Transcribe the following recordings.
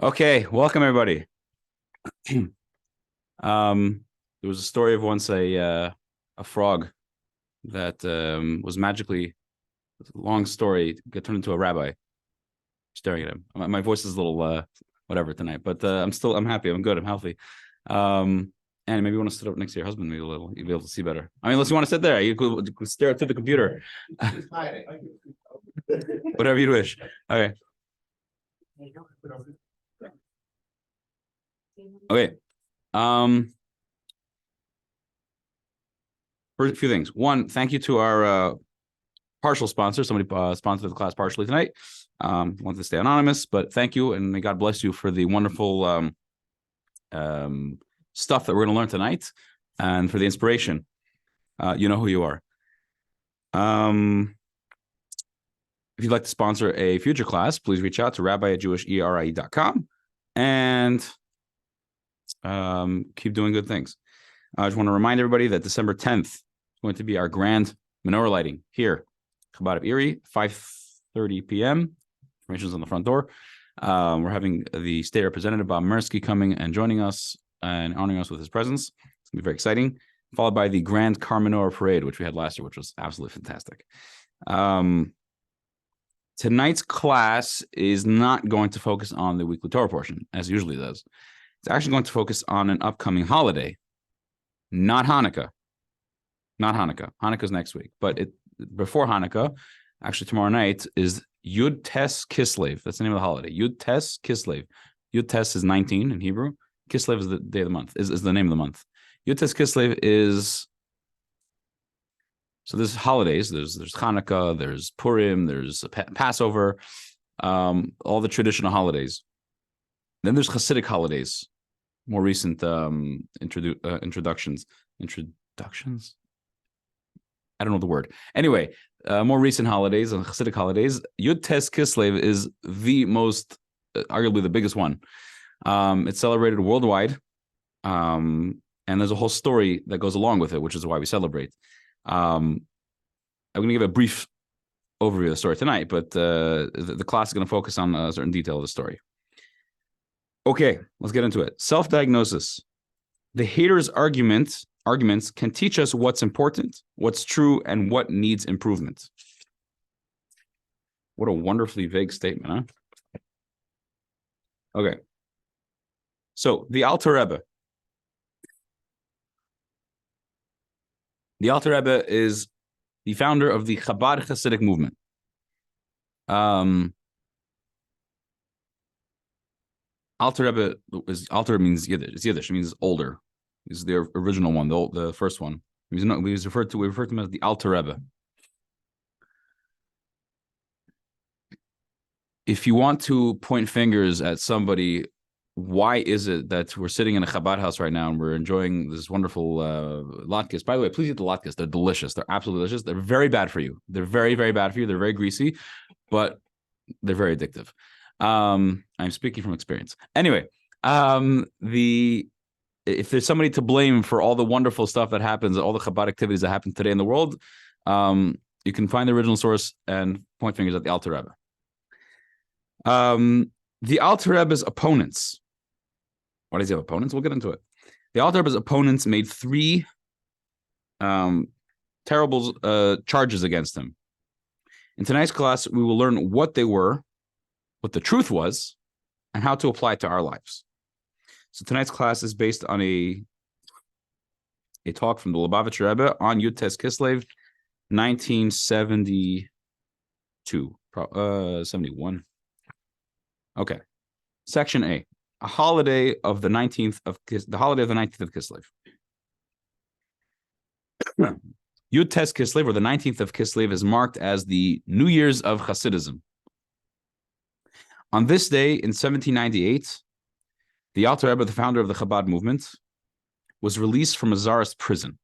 Okay, welcome everybody. There was a story of once a frog that was magically, long story, got turned into a rabbi. Staring at him. My voice is a little whatever tonight, but I'm happy. I'm good. I'm healthy. And maybe you want to sit up next to your husband, maybe you'll be able to see better. I mean, unless you want to sit there, you could stare at the computer. Whatever you wish. Okay. Okay. For a few things. One, thank you to our partial sponsor. Somebody sponsored the class partially tonight. Wanted to stay anonymous, but thank you, and may God bless you for the wonderful stuff that we're going to learn tonight, and for the inspiration. You know who you are. If you'd like to sponsor a future class, please reach out to rabbi@jewisherie.com and keep doing good things. I just want to remind everybody that December 10th is going to be our grand menorah lighting here, Chabad of Erie, 5:30 p.m. Information is on the front door. We're having the state representative, Bob Mirsky, coming and joining us and honoring us with his presence. It's going to be very exciting, followed by the Grand Car Menorah Parade, which we had last year, which was absolutely fantastic. Tonight's class is not going to focus on the weekly Torah portion, as it usually does. It's actually going to focus on an upcoming holiday, not Hanukkah. Not Hanukkah. Hanukkah's next week. But before Hanukkah, actually tomorrow night, is Yud Tes Kislev. That's the name of the holiday. Yud Tes Kislev. Yud Tes is 19 in Hebrew. Kislev is the day of the month, is the name of the month. Yud Tes Kislev is... So there's holidays. There's Hanukkah, there's Purim, there's Passover, all the traditional holidays. Then there's Hasidic holidays, more recent introductions. Introductions? I don't know the word. Anyway, more recent holidays and Hasidic holidays. Yud Tes Kislev is the most, arguably the biggest one. It's celebrated worldwide, and there's a whole story that goes along with it, which is why we celebrate. I'm going to give a brief overview of the story tonight, but the class is going to focus on a certain detail of the story. Okay, let's get into it. Self-diagnosis. The hater's arguments can teach us what's important, what's true, and what needs improvement. What a wonderfully vague statement, huh? Okay. So, the Alter Rebbe. The Alter Rebbe is the founder of the Chabad Hasidic movement. Alter Rebbe Alter means Yiddish. It's Yiddish. It means older. This is the original one, the first one. We refer to him as the Alter Rebbe. If you want to point fingers at somebody, why is it that we're sitting in a Chabad house right now and we're enjoying this wonderful latkes? By the way, please eat the latkes. They're delicious. They're absolutely delicious. They're very bad for you. They're very, very bad for you. They're very greasy, but they're very addictive. I'm speaking from experience. Anyway, if there's somebody to blame for all the wonderful stuff that happens, all the Chabad activities that happen today in the world, you can find the original source and point fingers at the Alter Rebbe. The Alter Rebbe's opponents. Why does he have opponents? We'll get into it. The Alter Rebbe's opponents made three terrible charges against him. In tonight's class, we will learn what they were, what the truth was, and how to apply it to our lives. So tonight's class is based on a talk from the Lubavitcher Rebbe on Yud Tes Kislev, 1972, 71. Okay, section A, a holiday of the 19th of Kislev. Yud Tes Kislev, or the 19th of Kislev, is marked as the New Year's of Hasidism. On this day in 1798, the Alter Rebbe, the founder of the Chabad movement, was released from a Tsarist prison.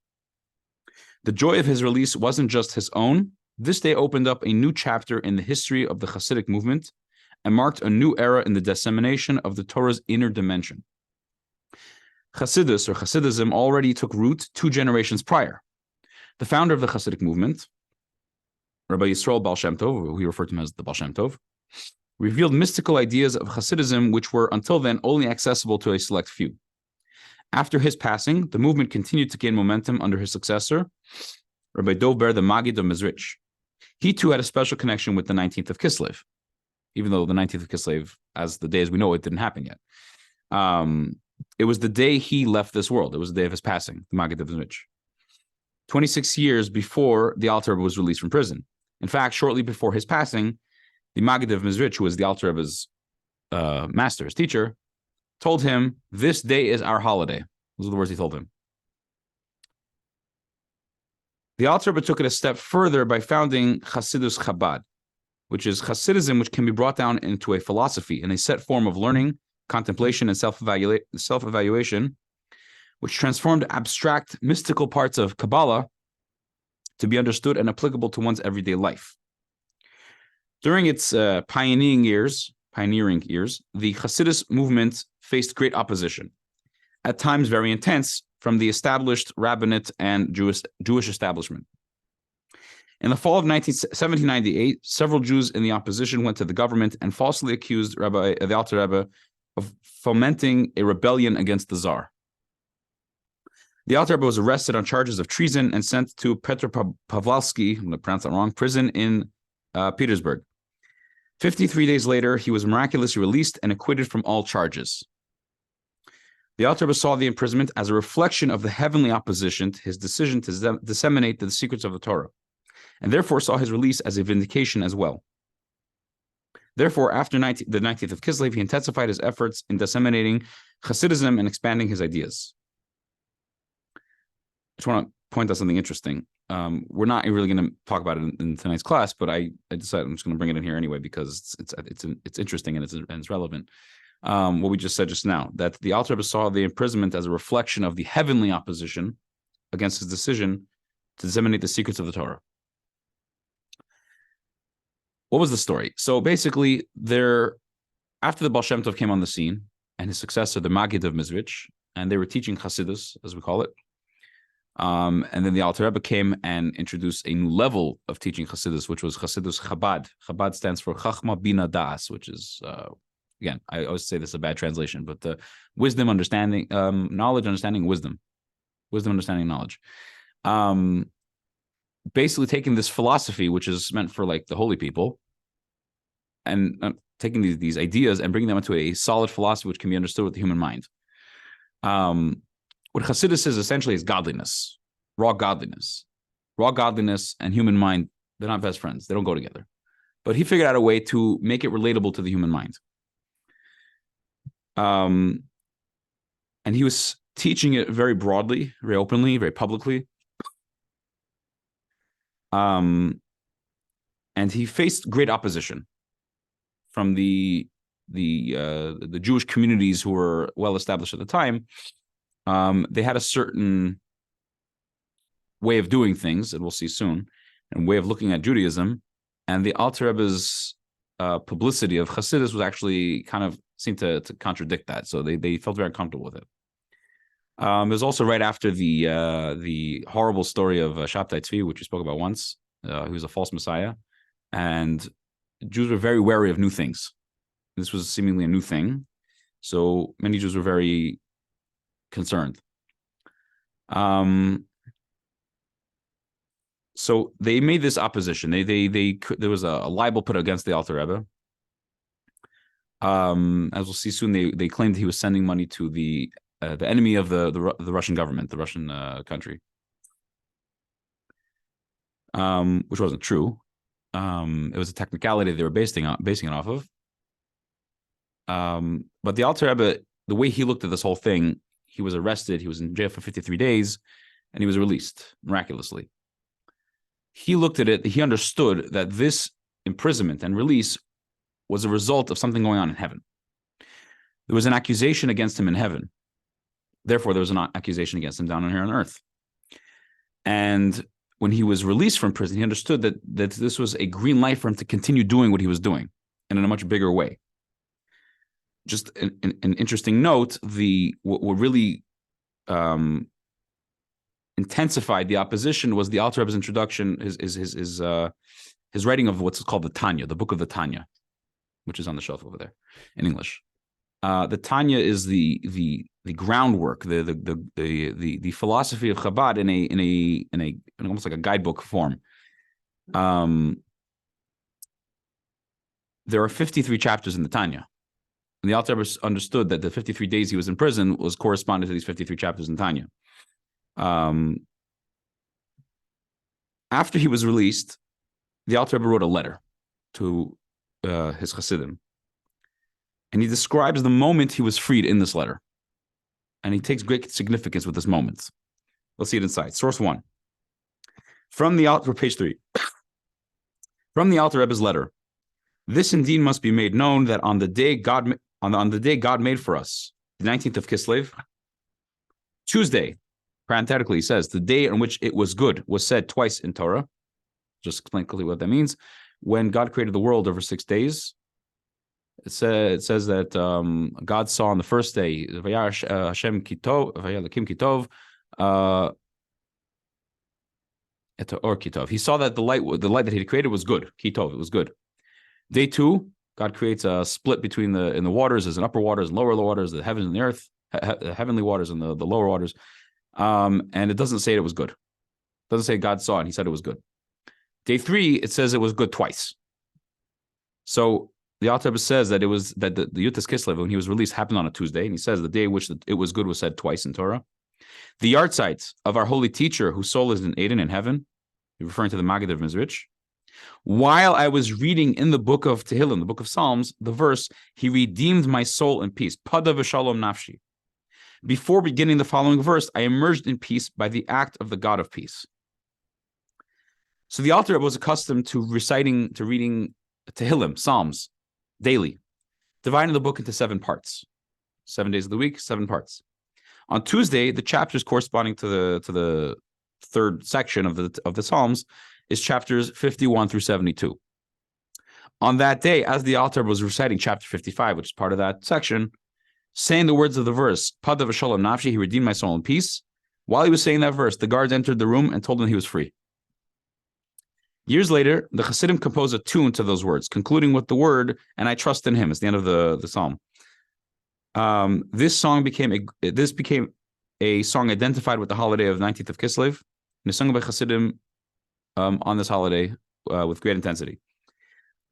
The joy of his release wasn't just his own. This day opened up a new chapter in the history of the Hasidic movement and marked a new era in the dissemination of the Torah's inner dimension. Hasidus, or Hasidism, already took root 2 generations prior. The founder of the Hasidic movement, Rabbi Yisrael Baal Shem Tov, who we refer to him as the Baal Shem Tov, revealed mystical ideas of Hasidism which were until then only accessible to a select few. After his passing, the movement continued to gain momentum under his successor, Rabbi Dovber, the Maggid of Mezrich. He too had a special connection with the 19th of Kislev, even though the 19th of Kislev, as the day as we know it, didn't happen yet. It was the day he left this world. It was the day of his passing, the Maggid of Mezrich. 26 years before the Alter Rebbe was released from prison. In fact, shortly before his passing, the Maggid of Mezrich, who was the Alter Rebbe's master, his teacher, told him, "This day is our holiday." Those are the words he told him. The Alter Rebbe took it a step further by founding Hasidus Chabad, which is Hasidism, which can be brought down into a philosophy and a set form of learning, contemplation, and self-evaluation, which transformed abstract mystical parts of Kabbalah to be understood and applicable to one's everyday life. During its pioneering years, the Hasidus movement faced great opposition, at times very intense, from the established rabbinate and Jewish establishment. In the fall of 1798, several Jews in the opposition went to the government and falsely accused the Alter Rebbe of fomenting a rebellion against the Tsar. The Alter Rebbe was arrested on charges of treason and sent to Petropavlovsky, I'm going to pronounce that wrong, prison in Petersburg. 53 days later, he was miraculously released and acquitted from all charges. The Alter Rebbe saw the imprisonment as a reflection of the heavenly opposition to his decision to disseminate the secrets of the Torah, and therefore saw his release as a vindication as well. Therefore, after the 19th of Kislev, he intensified his efforts in disseminating Hasidism and expanding his ideas. I just want to point out something interesting. We're not really going to talk about it in tonight's class, but I decided I'm just going to bring it in here anyway because it's interesting and it's relevant. What we just said just now, that the Alter Rebbe saw the imprisonment as a reflection of the heavenly opposition against his decision to disseminate the secrets of the Torah. What was the story? So basically, after the Baal Shem Tov came on the scene and his successor, the Maggid of Mezrich, and they were teaching Hasidus, as we call it, and then the Alter Rebbe came and introduced a new level of teaching Hasidus, which was Hasidus Chabad. Chabad stands for Chachma Bina Das, which is, again, I always say this is a bad translation, but the wisdom, understanding, knowledge, understanding, wisdom. Wisdom, understanding, knowledge. Basically taking this philosophy, which is meant for like the holy people, and taking these ideas and bringing them into a solid philosophy which can be understood with the human mind. What Hasidus is essentially is godliness, raw godliness. Raw godliness and human mind, they're not best friends. They don't go together. But he figured out a way to make it relatable to the human mind. And he was teaching it very broadly, very openly, very publicly. And he faced great opposition from the Jewish communities who were well established at the time. They had a certain way of doing things, and we'll see soon, and way of looking at Judaism. And the Alter Rebbe's publicity of Hasidus was actually kind of seemed to contradict that. So they felt very uncomfortable with it. It was also right after the horrible story of Shabtai Tzvi, which we spoke about once. He was a false messiah, and Jews were very wary of new things. This was seemingly a new thing, so many Jews were very concerned. So they made this opposition. There was a libel put against the Alter Rebbe. As we'll see soon, they claimed he was sending money to the enemy of the Russian government, the Russian country, which wasn't true. It was a technicality they were basing it off of. But the Alter Rebbe, the way he looked at this whole thing, he was arrested, he was in jail for 53 days, and he was released miraculously. He looked at it, he understood that this imprisonment and release was a result of something going on in heaven. There was an accusation against him in heaven. Therefore, there was an accusation against him down here on earth. And when he was released from prison, he understood that this was a green light for him to continue doing what he was doing, and in a much bigger way. Just an interesting note, what really intensified the opposition was the Alter Rebbe's introduction, his writing of what's called the Tanya, the book of the Tanya. which is on the shelf over there in English. The Tanya is the groundwork, the philosophy of Chabad in almost like a guidebook form. There are 53 chapters in the Tanya. And the Alter Rebbe understood that the 53 days he was in prison was corresponded to these 53 chapters in Tanya. After he was released, the Alter Rebbe wrote a letter to his Hasidim. And he describes the moment he was freed in this letter. And he takes great significance with this moment. Let's see it inside. Source 1. From the Alter, page 3. From the Alter Rebbe's letter. This indeed must be made known that on the day God made for us, the 19th of Kislev, Tuesday, parenthetically, he says, the day on which it was good was said twice in Torah. Just explain quickly what that means. When God created the world over 6 days, it says that God saw on the first day, Hashem kitov, kitov, or kitov. He saw that the light that he created was good. Kitov, it was good. Day 2, God creates a split between in the waters. There's an upper waters and lower waters, the heavens and the earth, heavenly waters and the lower waters. And it doesn't say it was good. It doesn't say God saw it. He said it was good. Day 3, it says it was good twice. So the Alter Rebbe says that it was that the Yutas Kislev, when he was released, happened on a Tuesday, and he says the day which it was good was said twice in Torah. The yahrzeit of our holy teacher, whose soul is in Eden in heaven, referring to the Maggid of Mizrich. While I was reading in the book of Tehillim, the book of Psalms, the verse, he redeemed my soul in peace. Pada v'shalom nafshi. Before beginning the following verse, I emerged in peace by the act of the God of peace. So the Alter Rebbe was accustomed to reading Tehillim, Psalms, daily, dividing the book into 7 parts. 7 days of the week, 7 parts. On Tuesday, the chapters corresponding to the third section of the Psalms is chapters 51 through 72. On that day, as the Alter was reciting chapter 55, which is part of that section, saying the words of the verse, Pada v'shalom nafshi, he redeemed my soul in peace. While he was saying that verse, the guards entered the room and told him he was free. Years later, the Hasidim composed a tune to those words, concluding with the word, and I trust in him. It's the end of the psalm. This became a song identified with the holiday of 19th of Kislev, and it's sung by Hasidim on this holiday with great intensity.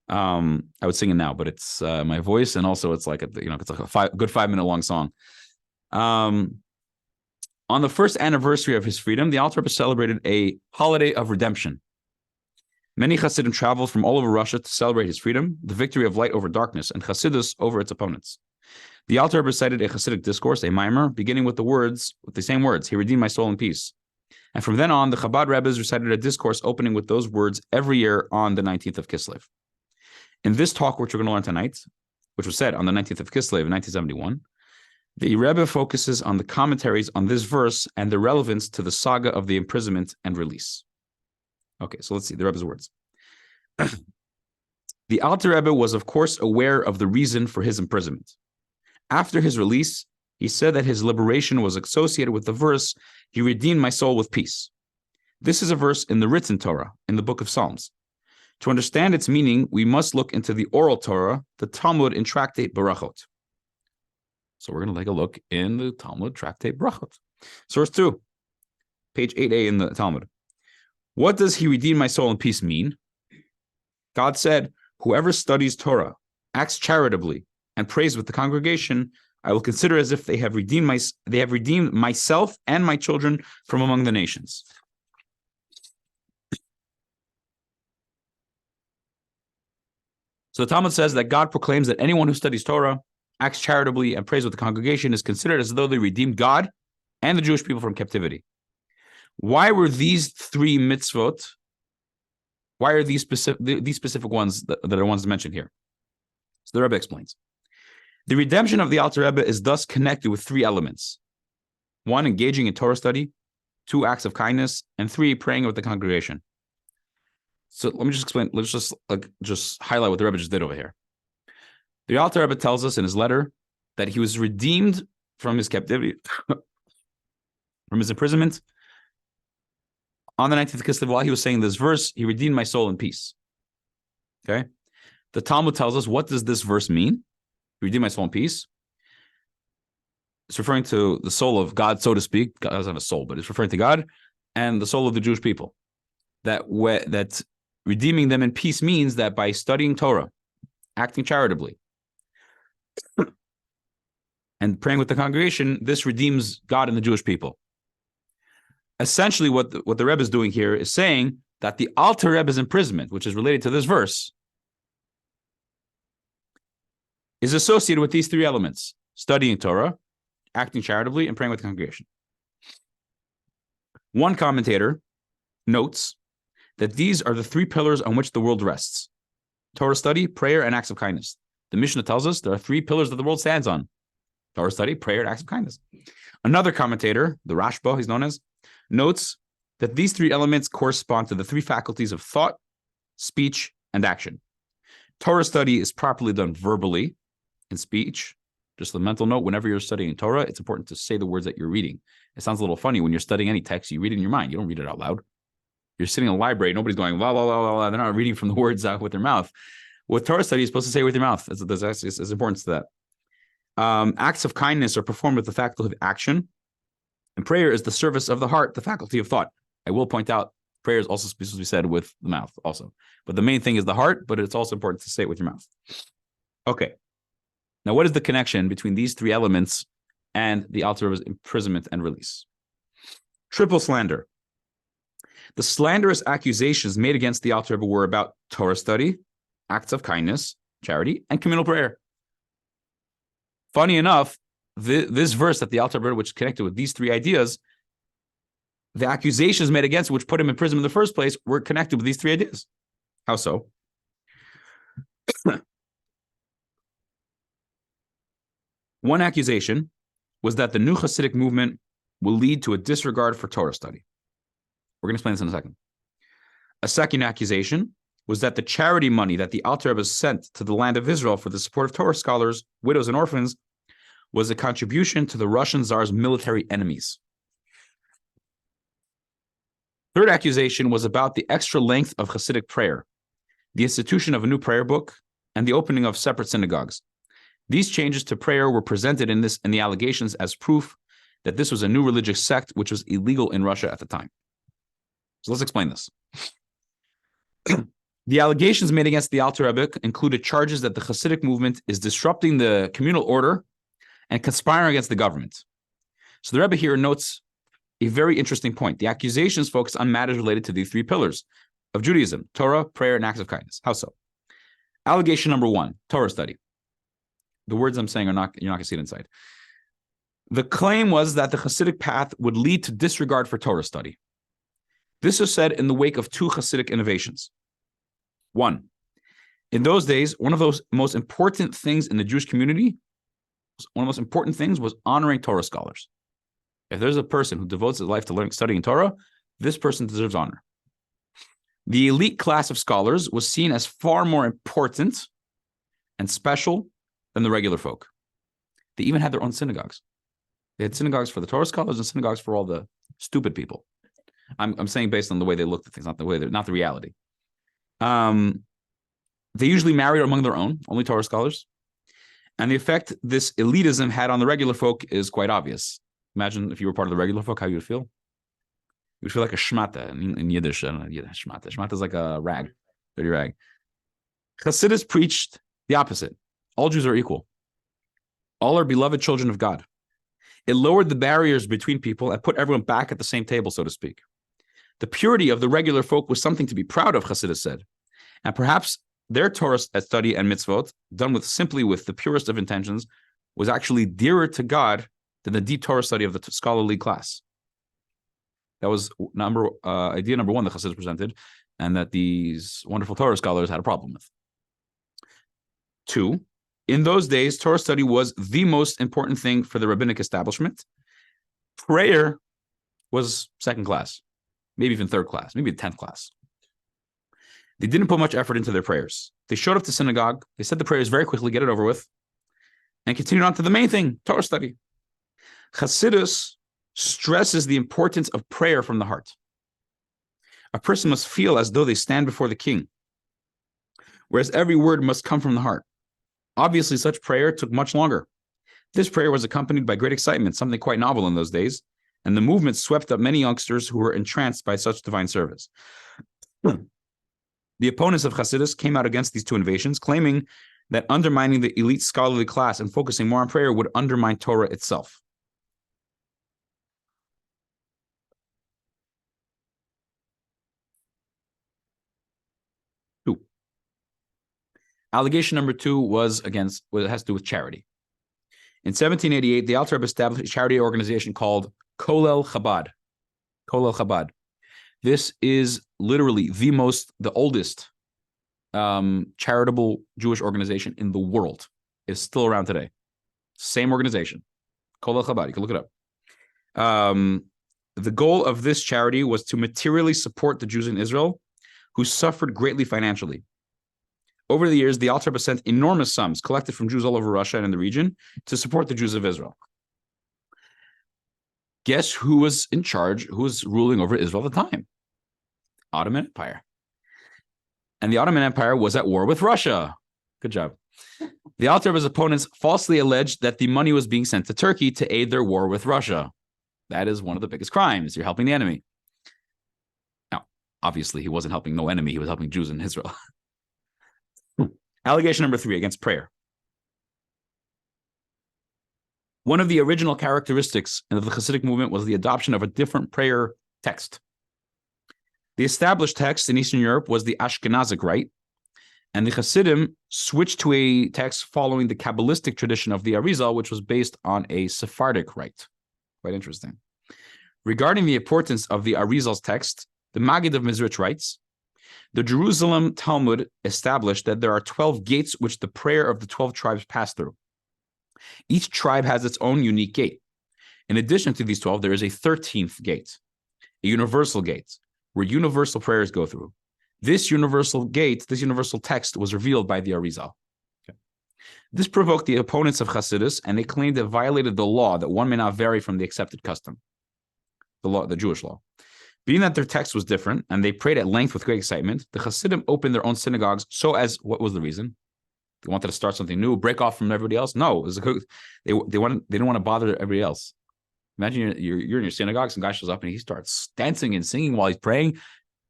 I would sing it now, but it's my voice, and also it's like it's like a good 5-minute long song. On the first anniversary of his freedom, the Alter Rebbe celebrated a holiday of redemption. Many Hasidim traveled from all over Russia to celebrate his freedom, the victory of light over darkness, and Hasidus over its opponents. The Alter Rebbe recited a Hasidic discourse, a mimer, beginning with the same words, he redeemed my soul in peace. And from then on, the Chabad Rebbes recited a discourse opening with those words every year on the 19th of Kislev. In this talk, which we're going to learn tonight, which was said on the 19th of Kislev in 1971, the Rebbe focuses on the commentaries on this verse and the relevance to the saga of the imprisonment and release. Okay, so let's see the Rebbe's words. The Alter Rebbe was, of course, aware of the reason for his imprisonment. After his release, he said that his liberation was associated with the verse, he redeemed my soul with peace. This is a verse in the written Torah, in the book of Psalms. To understand its meaning, we must look into the oral Torah, the Talmud in Tractate Barachot. So we're going to take a look in the Talmud Tractate Barachot. Source 2, page 8a in the Talmud. What does he redeem my soul in peace mean? God said, whoever studies Torah, acts charitably, and prays with the congregation, I will consider as if they have redeemed myself and my children from among the nations. So the Talmud says that God proclaims that anyone who studies Torah, acts charitably, and prays with the congregation is considered as though they redeemed God and the Jewish people from captivity. Why were these 3 mitzvot? Why are these specific ones that are ones mentioned here? So the Rebbe explains. The redemption of the Alter Rebbe is thus connected with 3 elements. 1, engaging in Torah study. 2, acts of kindness. And 3, praying with the congregation. So let me just explain. Let's just highlight what the Rebbe just did over here. The Alter Rebbe tells us in his letter that he was redeemed from his captivity, from his imprisonment. On the 19th of Kislev, while he was saying this verse, he redeemed my soul in peace. Okay? The Talmud tells us, what does this verse mean? Redeem my soul in peace. It's referring to the soul of God, so to speak. God doesn't have a soul, but it's referring to God and the soul of the Jewish people. That redeeming them in peace means that by studying Torah, acting charitably, and praying with the congregation, this redeems God and the Jewish people. Essentially, what the Rebbe is doing here is saying that the Alter Rebbe's imprisonment, which is related to this verse, is associated with these three elements: studying Torah, acting charitably, and praying with the congregation. One commentator notes that these are the three pillars on which the world rests: Torah study, prayer, and acts of kindness. The Mishnah tells us there are three pillars that the world stands on: Torah study, prayer, and acts of kindness. Another commentator, the Rashba, he's known as, notes that these three elements correspond to the three faculties of thought, speech, and action. Torah study is properly done verbally in speech. Just a mental note, whenever you're studying Torah, it's important to say the words that you're reading. It sounds a little funny when you're studying any text, you read it in your mind. You don't read it out loud. You're sitting in a library, nobody's going, blah, blah, blah, blah. They're not reading from the words out with their mouth. With Torah study, you're supposed to say it with your mouth. There's importance to that. Acts of kindness are performed with the faculty of action, and prayer is the service of the heart, the faculty of thought. I will point out, prayer is also supposed to be said with the mouth also. But the main thing is the heart, but it's also important to say it with your mouth. Okay. Now, what is the connection between these three elements and the Alter Rebbe's imprisonment and release? Triple slander. The slanderous accusations made against the Alter Rebbe were about Torah study, acts of kindness, charity, and communal prayer. Funny enough, this verse that the Alter Rebbe, which is connected with these three ideas, the accusations made against him, which put him in prison in the first place, were connected with these three ideas. How so? One accusation was that the new Hasidic movement will lead to a disregard for Torah study. We're going to explain this in a second. A second accusation was that the charity money that the Alter Rebbe sent to the land of Israel for the support of Torah scholars, widows, and orphans was a contribution to the Russian Tsar's military enemies. Third accusation was about the extra length of Hasidic prayer, the institution of a new prayer book, and the opening of separate synagogues. These changes to prayer were presented in the allegations as proof that this was a new religious sect which was illegal in Russia at the time. So let's explain this. The allegations made against the Alter Rebbe included charges that the Hasidic movement is disrupting the communal order and conspiring against the government. So the Rebbe here notes a very interesting point. The accusations focus on matters related to these three pillars of Judaism: Torah, prayer, and acts of kindness. How so? Allegation number one, Torah study. The words I'm saying you're not going to see it inside. The claim was that the Hasidic path would lead to disregard for Torah study. This was said in the wake of two Hasidic innovations. One, in those days, one of those most important things in the Jewish community, one of the most important things was honoring Torah scholars. If there's a person who devotes his life to studying Torah, this person deserves honor. The elite class of scholars was seen as far more important and special than the regular folk. They even had their own synagogues. They had synagogues for the Torah scholars and synagogues for all the stupid people. I'm saying based on the way they looked at things, not the reality. They usually married among their own, only Torah scholars. And the effect this elitism had on the regular folk is quite obvious. Imagine if you were part of the regular folk, how you would feel. You would feel like a shmata in Yiddish. I don't know, shmata. Shmata is like a rag, dirty rag. Hasidus preached the opposite. All Jews are equal. All are beloved children of God. It lowered the barriers between people and put everyone back at the same table, so to speak. The purity of the regular folk was something to be proud of, Hasidus said. And perhaps their Torah study and mitzvot, done simply with the purest of intentions, was actually dearer to God than the deep Torah study of the scholarly class. That was idea number one that Hasidus presented, and that these wonderful Torah scholars had a problem with. Two, in those days, Torah study was the most important thing for the rabbinic establishment. Prayer was second class, maybe even third class, maybe 10th class. They didn't put much effort into their prayers. They showed up to synagogue, they said the prayers very quickly, get it over with, and continued on to the main thing, Torah study. Hasidus stresses the importance of prayer from the heart. A person must feel as though they stand before the king. whereas every word must come from the heart. Obviously, such prayer took much longer. This prayer was accompanied by great excitement, something quite novel in those days, and the movement swept up many youngsters who were entranced by such divine service. The opponents of Hasidus came out against these two invasions, claiming that undermining the elite scholarly class and focusing more on prayer would undermine Torah itself. Two. Allegation number two has to do with charity. In 1788, the Alter Rebbe established a charity organization called Kolel Chabad. Kolel Chabad. This is literally the oldest charitable Jewish organization in the world. It's still around today. Same organization, Kolel Chabad. You can look it up. The goal of this charity was to materially support the Jews in Israel who suffered greatly financially. Over the years, the Alter Rebbe sent enormous sums collected from Jews all over Russia and in the region to support the Jews of Israel. Guess who was in charge, who was ruling over Israel at the time? Ottoman Empire. And the Ottoman Empire was at war with Russia. Good job. The Alter Rebbe's opponents falsely alleged that the money was being sent to Turkey to aid their war with Russia. That is one of the biggest crimes. You're helping the enemy. Now, obviously, he wasn't helping no enemy. He was helping Jews in Israel. Allegation number 3 against prayer. One of the original characteristics of the Hasidic movement was the adoption of a different prayer text. The established text in Eastern Europe was the Ashkenazic rite, and the Hasidim switched to a text following the Kabbalistic tradition of the Arizal, which was based on a Sephardic rite. Quite interesting. Regarding the importance of the Arizal's text, the Maggid of Mizrich writes, the Jerusalem Talmud established that there are 12 gates which the prayer of the 12 tribes pass through. Each tribe has its own unique gate. In addition to these 12, there is a 13th gate, a universal gate, where universal prayers go through. This universal gate, this universal text was revealed by the Arizal. Okay. This provoked the opponents of Hasidus, and they claimed it violated the law that one may not vary from the accepted custom, the Jewish law. Being that their text was different, and they prayed at length with great excitement, the Hasidim opened their own synagogues. So as, what was the reason? They wanted to start something new, break off from everybody else? No, they didn't want to bother everybody else. Imagine you're in your synagogue, some guy shows up and he starts dancing and singing while he's praying,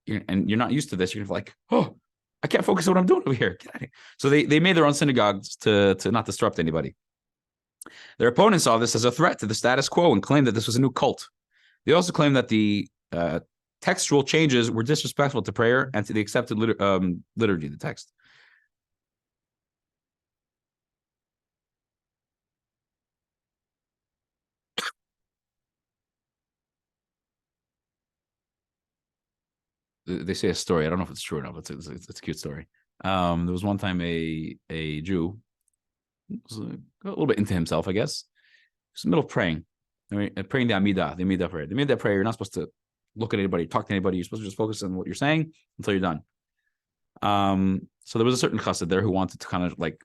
and you're not used to this. You're like, oh, I can't focus on what I'm doing over here. Get out of here. So they made their own synagogues to not disrupt anybody. Their opponents saw this as a threat to the status quo and claimed that this was a new cult. They also claimed that the textual changes were disrespectful to prayer and to the accepted liturgy, the text. They say a story. I don't know if it's true or not, but it's a cute story. There was one time a Jew was a little bit into himself, I guess. He was in the middle of praying. Praying the Amidah prayer. The Amidah prayer, you're not supposed to look at anybody, talk to anybody. You're supposed to just focus on what you're saying until you're done. So there was a certain chassid there who wanted to kind of like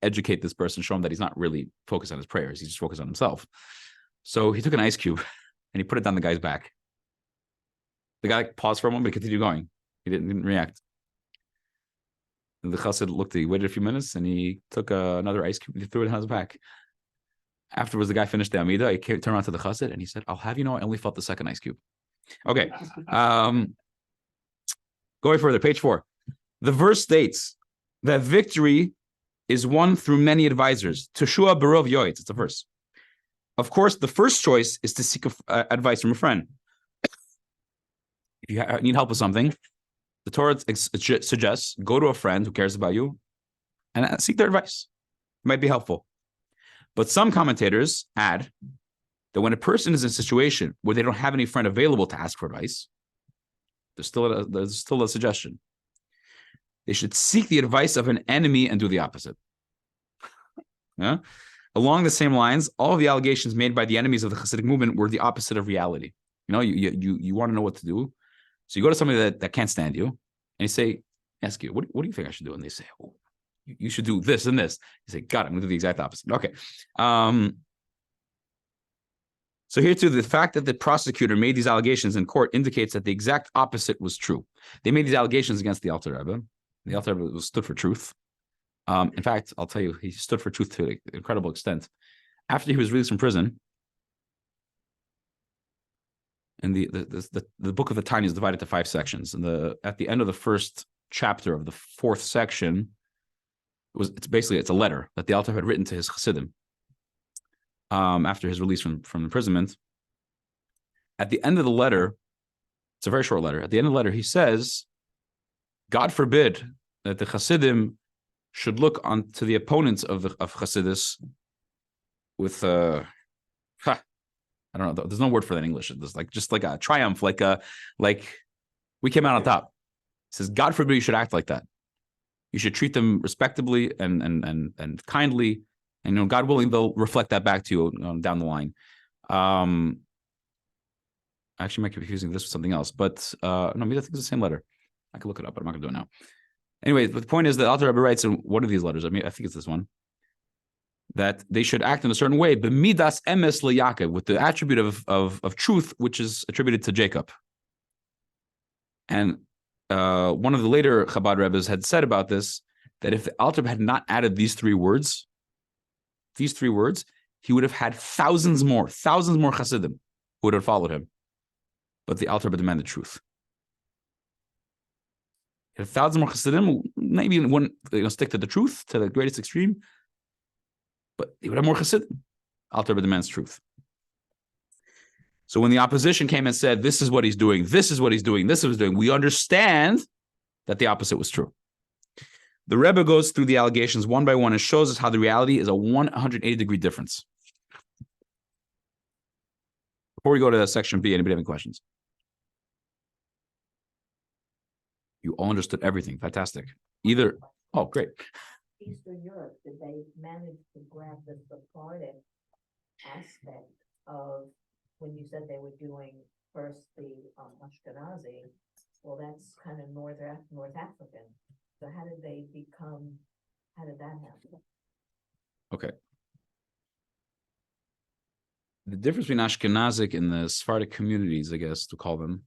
educate this person, show him that he's not really focused on his prayers. He's just focused on himself. So he took an ice cube and he put it down the guy's back. The guy paused for a moment, but continued going. He didn't react. And the chassid looked, he waited a few minutes, and he took another ice cube and he threw it on his back. Afterwards, the guy finished the Amidah. He turned around to the chassid and he said, I'll have you know, I only felt the second ice cube. Okay. Going further, page 4. The verse states that victory is won through many advisors. Teshua Barov Yoetz. It's a verse. Of course, the first choice is to seek advice from a friend. If you need help with something, the Torah suggests go to a friend who cares about you and seek their advice. It might be helpful. But some commentators add that when a person is in a situation where they don't have any friend available to ask for advice, there's still a suggestion. They should seek the advice of an enemy and do the opposite. Yeah? Along the same lines, all of the allegations made by the enemies of the Hasidic movement were the opposite of reality. You know, you want to know what to do. So you go to somebody that can't stand you, and you say, ask you, what do you think I should do? And they say, oh, you should do this and this. You say, God, I'm going to do the exact opposite. Okay. So here too, the fact that the prosecutor made these allegations in court indicates that the exact opposite was true. They made these allegations against the Alter Rebbe, The Alter Rebbe stood for truth. In fact, I'll tell you, he stood for truth to an incredible extent. After he was released from prison, and the book of the Tanya is divided into 5 sections. And at the end of the first chapter of the 4th section, it's a letter that the Alter had written to his Chassidim after his release from imprisonment. At the end of the letter, it's a very short letter. At the end of the letter, he says, God forbid that the Chassidim should look on to the opponents of Chassidus with I don't know. There's no word for that in English. It's just like a triumph, like we came out on top. It says, God forbid you should act like that. You should treat them respectably and kindly, and God willing, they'll reflect that back to you down the line. I actually might be confusing this with something else, but no, maybe I think it's the same letter. I can look it up, but I'm not going to do it now. Anyway, but the point is that Alter Rebbe writes in one of these letters, I think it's this one, that they should act in a certain way, b'midas emes leYaakov, with the attribute of truth, which is attributed to Jacob. And one of the later Chabad Rebbes had said about this, that if the Alter Rebbe had not added these three words, he would have had thousands more Chassidim who would have followed him. But the Alter Rebbe demanded truth. If 1,000 more Chassidim, maybe wouldn't stick to the truth to the greatest extreme, but he would have more Chassidim. Alter Rebbe demands truth. So when the opposition came and said, this is what he's doing, this is what he's doing, this is what he's doing, we understand that the opposite was true. The Rebbe goes through the allegations one by one and shows us how the reality is a 180-degree difference. Before we go to section B, anybody have any questions? You all understood everything. Fantastic. Oh, great. Eastern Europe, did they manage to grab the Sephardic aspect of when you said they were doing first the Ashkenazi? Well, that's kind of North African. So how did that happen? Okay. The difference between Ashkenazic and the Sephardic communities, I guess, to call them,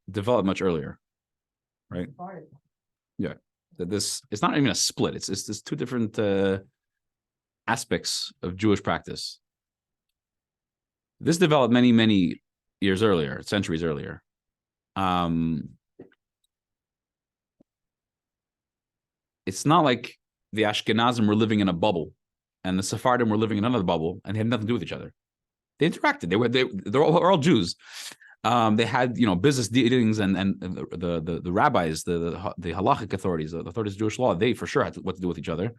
developed much earlier. Right. Yeah. It's not even a split. It's two different aspects of Jewish practice. This developed many, many years earlier, centuries earlier. It's not like the Ashkenazim were living in a bubble and the Sephardim were living in another bubble and they had nothing to do with each other. They interacted. They're all Jews. They had business dealings and the rabbis, the halachic authorities, the authorities of Jewish law, they for sure had what to do with each other.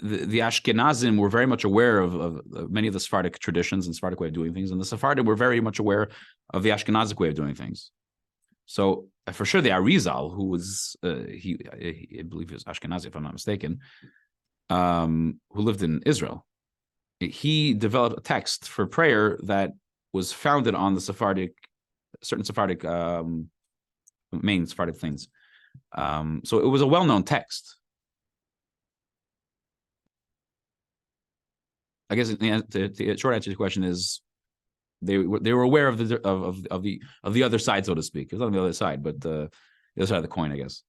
The Ashkenazim were very much aware of many of the Sephardic traditions and Sephardic way of doing things, and the Sephardim were very much aware of the Ashkenazic way of doing things. So for sure, the Arizal, who was I believe he was Ashkenazi, if I'm not mistaken, who lived in Israel, he developed a text for prayer that was founded on the certain Sephardic main Sephardic things. So it was a well-known text. I guess the short answer to the question is they were aware of the other side, so to speak. It was on the other side, but the other side of the coin, I guess.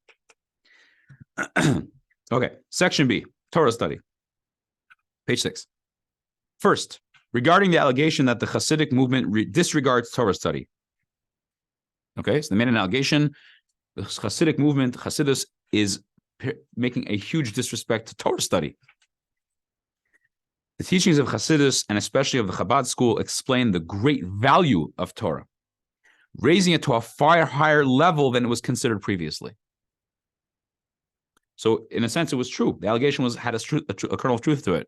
Okay, section B, Torah study, page 6. First, regarding the allegation that the Hasidic movement disregards Torah study. Okay, so they made an allegation. The Hasidic movement, Hasidus, is making a huge disrespect to Torah study. The teachings of Hasidus, and especially of the Chabad school, explain the great value of Torah, raising it to a far higher level than it was considered previously. So, in a sense, it was true. The allegation had a kernel of truth to it.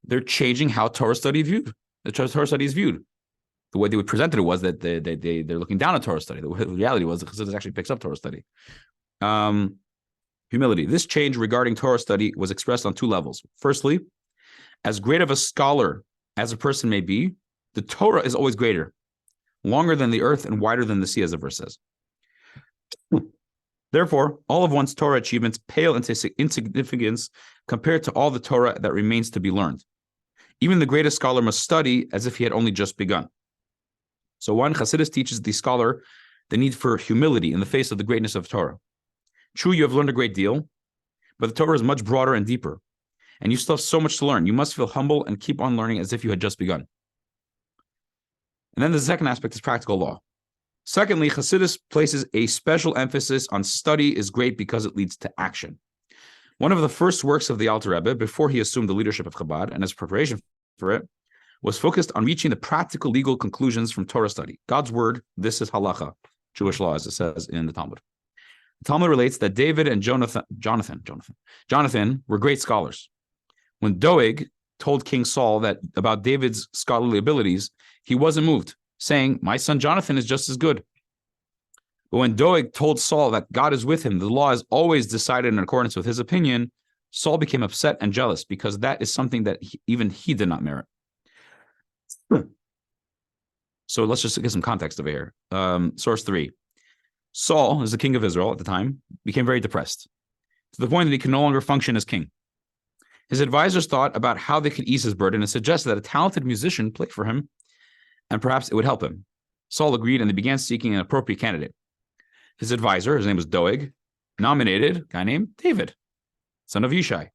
They're changing how Torah study is viewed. The Torah study is viewed. The way they would present it was that they're looking down on Torah study. The reality was the Chassidus actually picks up Torah study. Humility. This change regarding Torah study was expressed on two levels. Firstly, as great of a scholar as a person may be, the Torah is always greater, longer than the earth and wider than the sea, as the verse says. Therefore, all of one's Torah achievements pale into insignificance compared to all the Torah that remains to be learned. Even the greatest scholar must study as if he had only just begun. So one, Chassidus teaches the scholar the need for humility in the face of the greatness of Torah. True, you have learned a great deal, but the Torah is much broader and deeper, and you still have so much to learn. You must feel humble and keep on learning as if you had just begun. And then the second aspect is practical law. Secondly, Chassidus places a special emphasis on study is great because it leads to action. One of the first works of the Alter Rebbe, before he assumed the leadership of Chabad and as preparation for it, was focused on reaching the practical legal conclusions from Torah study. God's word, this is halacha, Jewish law, as it says in the Talmud. The Talmud relates that David and Jonathan were great scholars. When Doeg told King Saul that about David's scholarly abilities, he wasn't moved, saying, "My son Jonathan is just as good." But when Doeg told Saul that God is with him, the law is always decided in accordance with his opinion, Saul became upset and jealous because that is something that even he did not merit. So let's just get some context over here. Source 3. Saul, as the king of Israel at the time, became very depressed to the point that he could no longer function as king. His advisors thought about how they could ease his burden and suggested that a talented musician play for him, and perhaps it would help him. Saul agreed, and they began seeking an appropriate candidate. His advisor, his name was Doeg, nominated a guy named David, son of Yishai,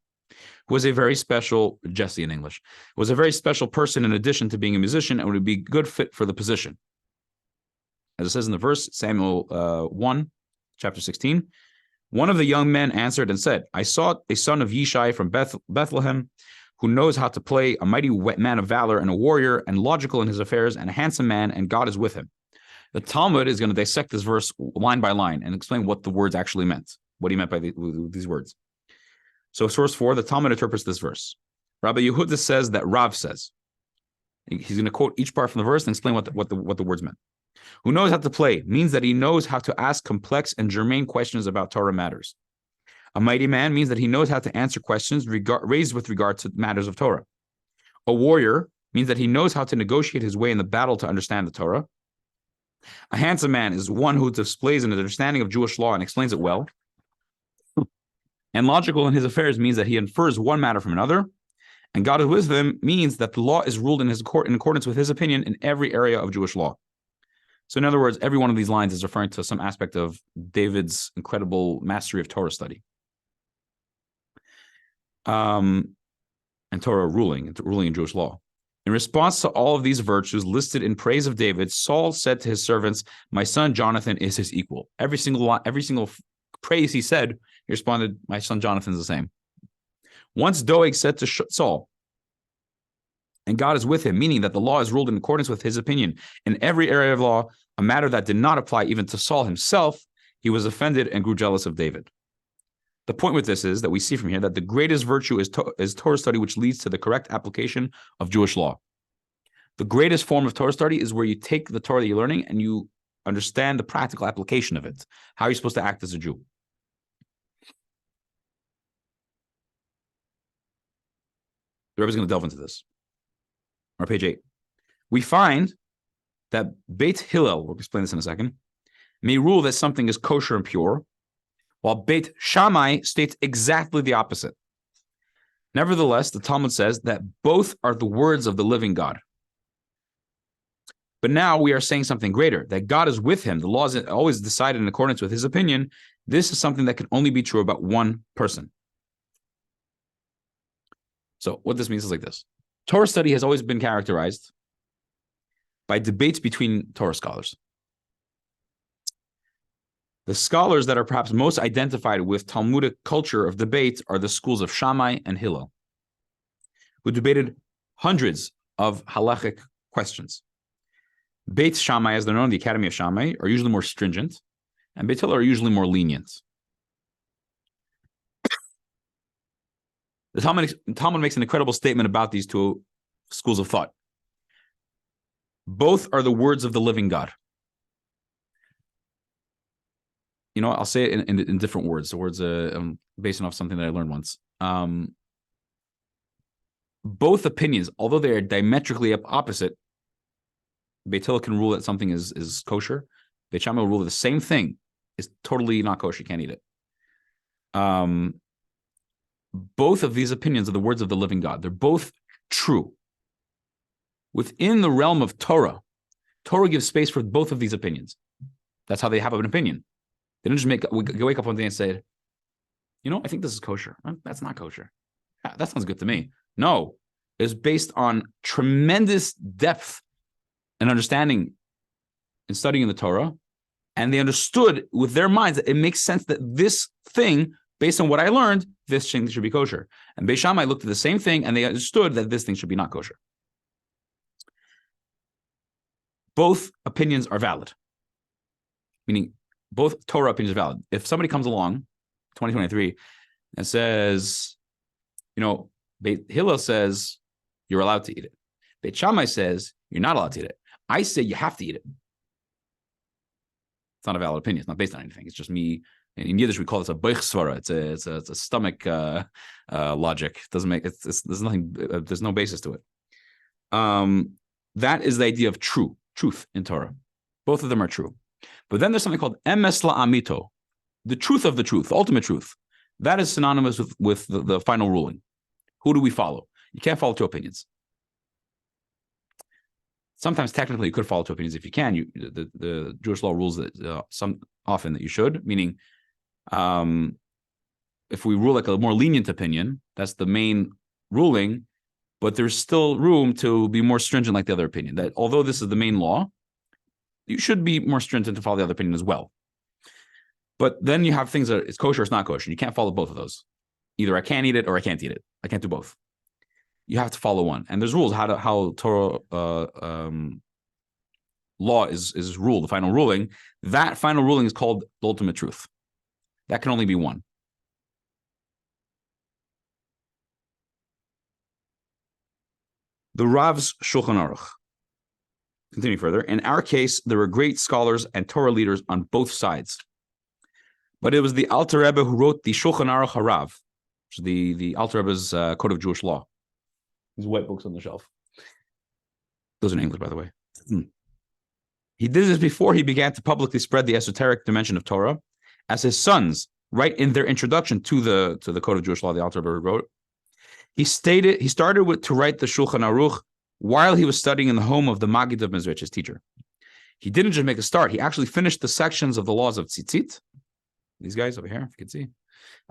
who was a very special, Jesse in English, was a very special person in addition to being a musician and would be a good fit for the position. As it says in the verse, Samuel 1, chapter 16, one of the young men answered and said, "I saw a son of Yishai from Bethlehem who knows how to play, a mighty man of valor and a warrior and logical in his affairs and a handsome man, and God is with him." The Talmud is going to dissect this verse line by line and explain what the words actually meant, what he meant by these words. So source 4, the Talmud interprets this verse. Rabbi Yehuda says that Rav says. He's going to quote each part from the verse and explain what the words meant. Who knows how to play means that he knows how to ask complex and germane questions about Torah matters. A mighty man means that he knows how to answer questions raised with regard to matters of Torah. A warrior means that he knows how to negotiate his way in the battle to understand the Torah. A handsome man is one who displays an understanding of Jewish law and explains it well. And logical in his affairs means that he infers one matter from another. And God is with him means that the law is ruled in accordance with his opinion in every area of Jewish law. So in other words, every one of these lines is referring to some aspect of David's incredible mastery of Torah study. And Torah ruling in Jewish law. In response to all of these virtues listed in praise of David, Saul said to his servants, "My son Jonathan is his equal." Every single praise he said, he responded, "My son Jonathan is the same." Once Doeg said to Saul, "And God is with him," meaning that the law is ruled in accordance with his opinion in every area of law, a matter that did not apply even to Saul himself, he was offended and grew jealous of David. The point with this is that we see from here that the greatest virtue is Torah study, which leads to the correct application of Jewish law. The greatest form of Torah study is where you take the Torah that you're learning and you understand the practical application of it, how you're supposed to act as a Jew. The Rebbe is going to delve into this. On page 8. We find that Beit Hillel, we'll explain this in a second, may rule that something is kosher and pure, while Beit Shammai states exactly the opposite. Nevertheless, the Talmud says that both are the words of the living God. But now we are saying something greater, that God is with him. The law is always decided in accordance with his opinion. This is something that can only be true about one person. So what this means is like this. Torah study has always been characterized by debates between Torah scholars. The scholars that are perhaps most identified with Talmudic culture of debate are the schools of Shammai and Hillel, who debated hundreds of halachic questions. Beit Shammai, as they're known, the Academy of Shammai, are usually more stringent, and Beit Hillel are usually more lenient. The Talmud makes an incredible statement about these two schools of thought. Both are the words of the living God. You know, I'll say it in different words. The words based off something that I learned once. Both opinions, although they are diametrically opposite, Beit Hillel can rule that something is kosher. Beit Shammai will rule that the same thing is totally not kosher. You can't eat it. Both of these opinions are the words of the living God. They're both true. Within the realm of Torah, Torah gives space for both of these opinions. That's how they have an opinion. They didn't just wake up one day and say, I think this is kosher. That's not kosher. Yeah, that sounds good to me. No, it's based on tremendous depth and understanding in studying the Torah. And they understood with their minds that it makes sense that this thing, based on what I learned, this thing should be kosher. And Beis Shammai looked at the same thing and they understood that this thing should be not kosher. Both opinions are valid. Meaning both Torah opinions are valid. If somebody comes along, 2023, and says, Beit Hillel says you're allowed to eat it. Beit Shammai says you're not allowed to eat it. I say you have to eat it. It's not a valid opinion. It's not based on anything. It's just me. In Yiddish, we call this a boich svara. It's a stomach logic. It doesn't make there's nothing. There's no basis to it. That is the idea of truth in Torah. Both of them are true. But then there's something called emes la'amito, the truth of the truth, the ultimate truth. That is synonymous with the final ruling. Who do we follow? You can't follow two opinions. Sometimes technically you could follow two opinions if you can. The Jewish law rules that often that you should, meaning if we rule like a more lenient opinion, that's the main ruling, but there's still room to be more stringent like the other opinion. That although this is the main law, you should be more stringent to follow the other opinion as well. But then you have things that it's kosher or it's not kosher. You can't follow both of those. Either I can't eat it or I can't eat it. I can't do both. You have to follow one. And there's rules how Torah law is ruled, the final ruling. That final ruling is called the ultimate truth. That can only be one. The Rav's Shulchan Aruch. Continue further. In our case, there were great scholars and Torah leaders on both sides. But it was the Alter Rebbe who wrote the Shulchan Aruch HaRav, which is the Alter Rebbe's Code of Jewish Law. These white books on the shelf. Those are in English, by the way. He did this before he began to publicly spread the esoteric dimension of Torah, as his sons, right in their introduction to the Code of Jewish Law, the Alter Rebbe wrote. He started to write the Shulchan Aruch while he was studying in the home of the Maggid of Mezrich, his teacher. He didn't just make a start. He actually finished the sections of the laws of Tzitzit, these guys over here, if you can see,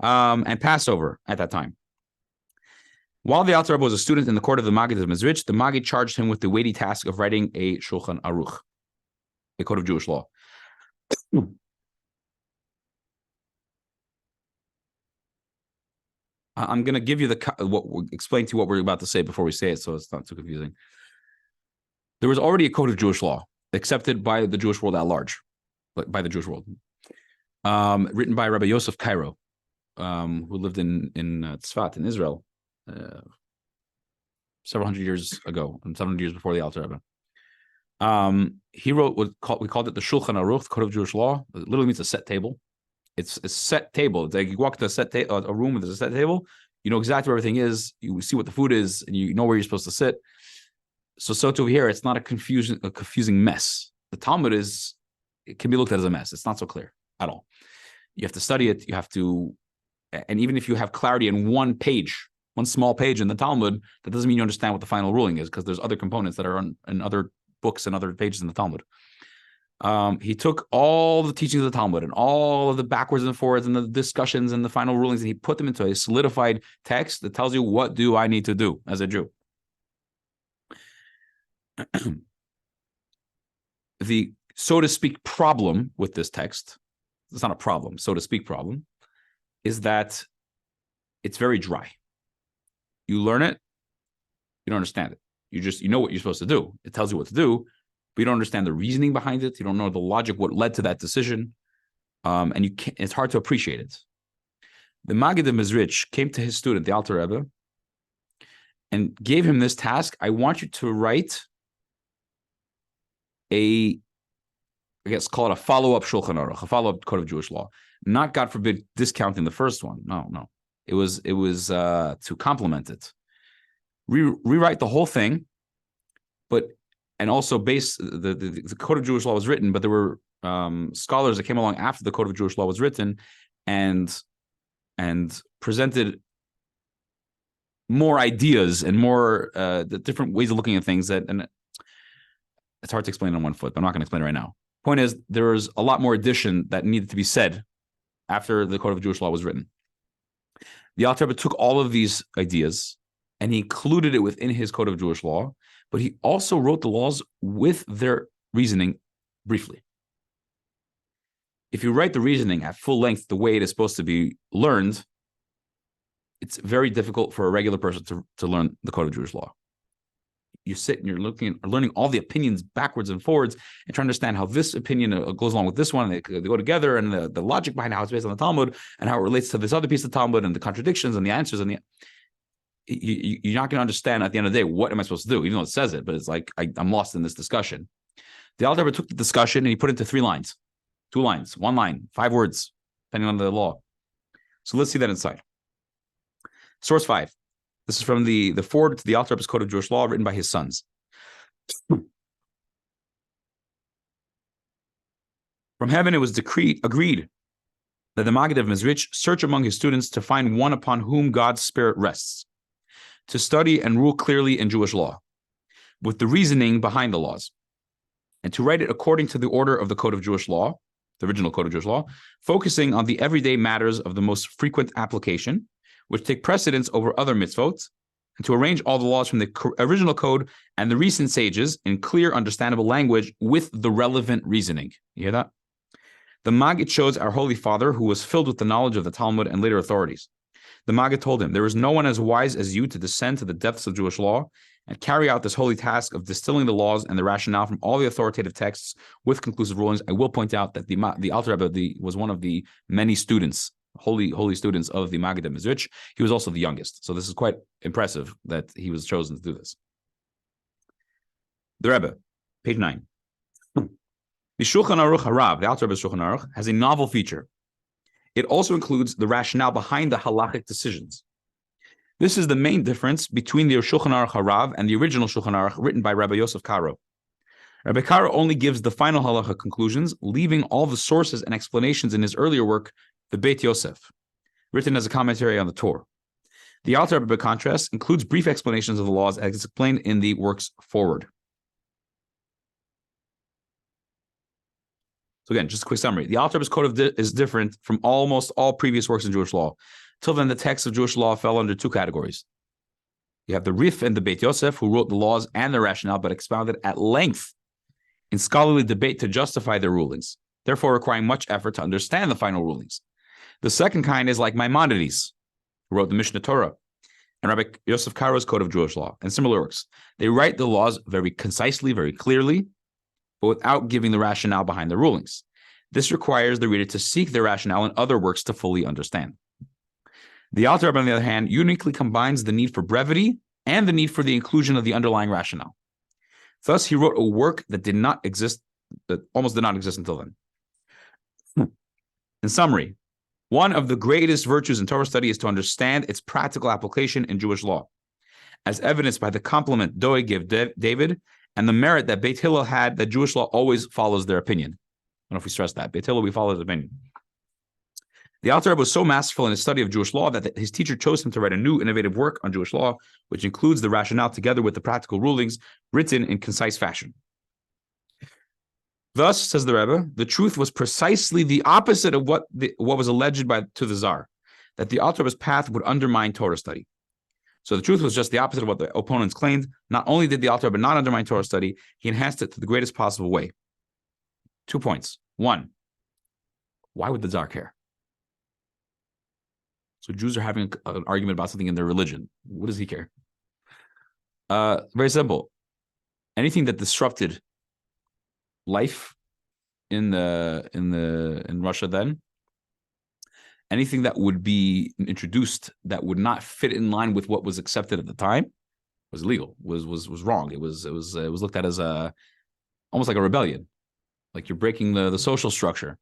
and Passover at that time. While the Alter Rebbe was a student in the court of the Maggid of Mezrich, the Maggid charged him with the weighty task of writing a Shulchan Aruch, a code of Jewish law. I'm going to give you explain to you what we're about to say before we say it, so it's not too confusing. There was already a code of Jewish law accepted by the Jewish world at large, by the Jewish world, written by Rabbi Yosef Cairo, who lived in Tzfat in Israel several hundred years ago, and 700 years before the Alter Rebbe. He wrote we called it the Shulchan Aruch, the Code of Jewish Law. It literally means a set table. It's a set table. It's like you walk to a room where there's a set table. You know exactly where everything is. You see what the food is, and you know where you're supposed to sit. So to here, it's not a confusing mess. The Talmud it can be looked at as a mess. It's not so clear at all. You have to study it. You have to, and even if you have clarity in one small page in the Talmud, that doesn't mean you understand what the final ruling is, because there's other components that are in other books and other pages in the Talmud. He took all the teachings of the Talmud and all of the backwards and forwards and the discussions and the final rulings, and he put them into a solidified text that tells you, what do I need to do as a Jew? The, so to speak, problem with this text, it's not a problem, so to speak problem, is that it's very dry. You learn it, you don't understand it. You know what you're supposed to do. It tells you what to do, but you don't understand the reasoning behind it. You don't know the logic, what led to that decision. And it's hard to appreciate it. The Maggid of Mezrich came to his student, the Alter Rebbe, and gave him this task. I want you to write call it a follow-up Shulchan Aruch, a follow-up Code of Jewish Law. Not, God forbid, discounting the first one. No. It was to complement it. Rewrite the whole thing, and also base the Code of Jewish Law was written, but there were scholars that came along after the Code of Jewish Law was written and presented more ideas and more the different ways of looking at things and it's hard to explain on one foot, but I'm not going to explain it right now. Point is, there was a lot more addition that needed to be said after the Code of Jewish Law was written. The Alter Rebbe took all of these ideas and he included it within his Code of Jewish Law, but he also wrote the laws with their reasoning briefly. If you write the reasoning at full length the way it is supposed to be learned, it's very difficult for a regular person to learn the Code of Jewish Law. You sit and you're learning all the opinions backwards and forwards and trying to understand how this opinion goes along with this one, and they go together, and the logic behind how it's based on the Talmud and how it relates to this other piece of Talmud and the contradictions and the answers and you're not going to understand at the end of the day, what am I supposed to do? Even though it says it, but it's like, I'm lost in this discussion. The Alter Rebbe took the discussion and he put it into 3 lines, 2 lines, 1 line, 5 words, depending on the law. So let's see that inside. Source 5. This is from the foreword to the Alter Rebbe's Code of Jewish Law, written by his sons. From heaven, it was agreed that the Maggid of Mezrich search among his students to find one upon whom God's Spirit rests, to study and rule clearly in Jewish law, with the reasoning behind the laws, and to write it according to the order of the Code of Jewish Law, the original Code of Jewish Law, focusing on the everyday matters of the most frequent application, which take precedence over other mitzvot, and to arrange all the laws from the original code and the recent sages in clear, understandable language with the relevant reasoning. You hear that? The Maggid shows our Holy Father, who was filled with the knowledge of the Talmud and later authorities. The Maggid told him, there is no one as wise as you to descend to the depths of Jewish law and carry out this holy task of distilling the laws and the rationale from all the authoritative texts with conclusive rulings. I will point out that the Alter Rebbe was one of the many students, holy students of the Maggid of Mezrich. He was also the youngest. So this is quite impressive that he was chosen to do this. The Rebbe, page 9. The Shulchan Aruch Harav, the Alter Rebbe's Shulchan Aruch, has a novel feature. It also includes the rationale behind the halachic decisions. This is the main difference between the Shulchan Aruch Harav and the original Shulchan Aruch written by Rabbi Yosef Karo. Rabbi Karo only gives the final halacha conclusions, leaving all the sources and explanations in his earlier work, the Beit Yosef, written as a commentary on the Torah. The Alter Rebbe, by contrast, includes brief explanations of the laws as explained in the work's foreword. So again, just a quick summary. The Alter Rebbe's code is different from almost all previous works in Jewish law. Till then, the texts of Jewish law fell under 2 categories. You have the Rif and the Beit Yosef, who wrote the laws and the rationale, but expounded at length in scholarly debate to justify their rulings, therefore requiring much effort to understand the final rulings. The second kind is like Maimonides, who wrote the Mishnah Torah, and Rabbi Yosef Karo's Code of Jewish Law, and similar works. They write the laws very concisely, very clearly, but without giving the rationale behind the rulings. This requires the reader to seek the rationale in other works to fully understand. The Alter Rebbe, on the other hand, uniquely combines the need for brevity and the need for the inclusion of the underlying rationale. Thus, he wrote a work that almost did not exist until then. In summary, one of the greatest virtues in Torah study is to understand its practical application in Jewish law, as evidenced by the compliment Doeg gave David and the merit that Beit Hillel had that Jewish law always follows their opinion. I don't know if we stress that. Beit Hillel, we follow his opinion. The Alter Rebbe was so masterful in his study of Jewish law that his teacher chose him to write a new innovative work on Jewish law, which includes the rationale together with the practical rulings written in concise fashion. Thus, says the Rebbe, the truth was precisely the opposite of what was alleged to the Tsar, that the Alter Rebbe's path would undermine Torah study. So the truth was just the opposite of what the opponents claimed. Not only did the Alter Rebbe not undermine Torah study, he enhanced it to the greatest possible way. 2 points. 1, why would the Tsar care? So Jews are having an argument about something in their religion. What does he care? Very simple. Anything that disrupted life in Russia then, anything that would be introduced that would not fit in line with what was accepted at the time was illegal, was wrong. It was looked at as almost like a rebellion, like you're breaking the social structure.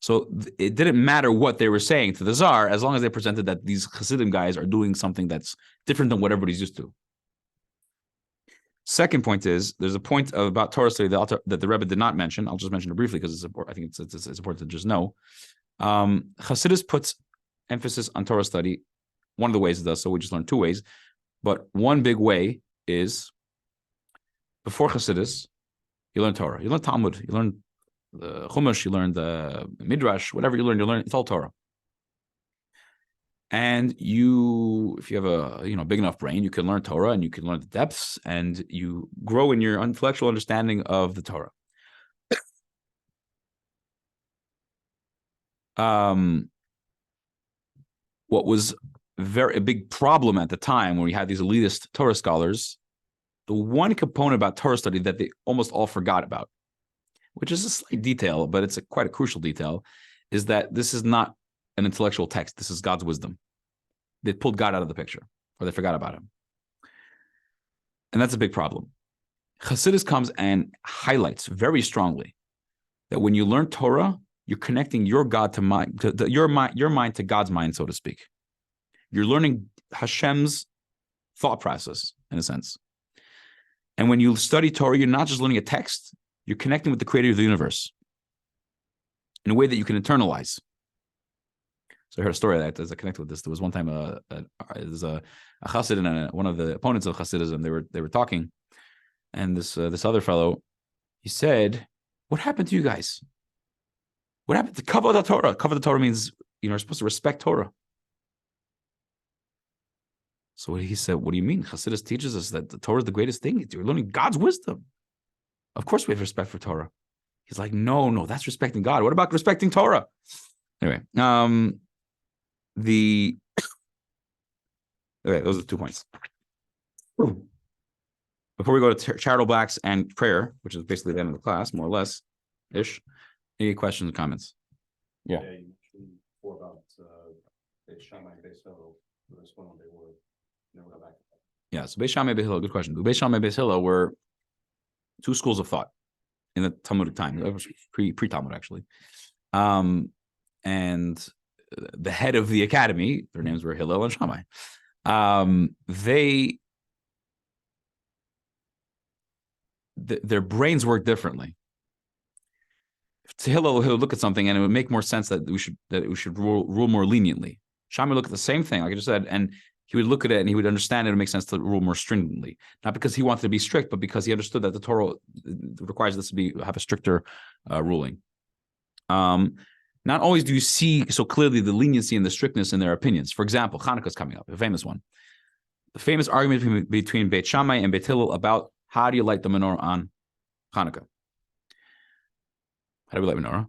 So it didn't matter what they were saying to the Tsar, as long as they presented that these Hasidim guys are doing something that's different than what everybody's used to. Second point is, there's a point about Torah study that the Rebbe did not mention. I'll just mention it briefly because I think it's important to just know. Hasidus puts emphasis on Torah study. One of the ways it does, so we just learned 2 ways. But one big way is, before Hasidus, You learn Torah. You learn Talmud. You learn the Chumash. You learn the Midrash. Whatever you learn, it's all Torah. And if you have a big enough brain, you can learn Torah and you can learn the depths, and you grow in your intellectual understanding of the Torah. What was a big problem at the time when we had these elitist Torah scholars, the one component about Torah study that they almost all forgot about, which is a slight detail, but it's quite a crucial detail, is that this is not an intellectual text. This is God's wisdom. They pulled God out of the picture, or they forgot about him. And that's a big problem. Chassidus comes and highlights very strongly that when you learn Torah, you're connecting your God to mind, your mind to God's mind, so to speak. You're learning Hashem's thought process, in a sense. And when you study Torah, you're not just learning a text, you're connecting with the creator of the universe in a way that you can internalize. So I heard a story that is connected with this. There was one time there's a Chassid and one of the opponents of Chassidism. They were talking, and this other fellow, he said, "What happened to you guys? What happened to Kavod HaTorah? Kavod HaTorah means you're supposed to respect Torah." So he said, "What do you mean? Chassidus teaches us that the Torah is the greatest thing. You're learning God's wisdom. Of course we have respect for Torah." He's like, no, that's respecting God. What about respecting Torah? Anyway, okay, those are the 2 points. Before we go to charitable acts and prayer, which is basically the end of the class, more or less, ish. Any questions or comments? Yeah. Yeah, you mentioned before about Beis Shammai and Beis Hillel. This one they were never got back to that. Yeah, so Beis Shammai and Beis Hillel, good question. Beis Shammai and Beis Hillel were two schools of thought in the Talmudic time. It was pre-Talmud, actually. And the head of the academy, their names were Hillel and Shammai. Their brains work differently. To Hillel, he'll look at something and it would make more sense that we should rule more leniently. Shammai would look at the same thing, like I just said, and he would look at it and he would understand it and make sense to rule more stringently. Not because he wanted to be strict, but because he understood that the Torah requires this to have a stricter ruling. Not always do you see so clearly the leniency and the strictness in their opinions. For example, Hanukkah is coming up, a famous one. The famous argument between Beit Shammai and Beit Hillel about how do you light the menorah on Hanukkah. How do we light menorah?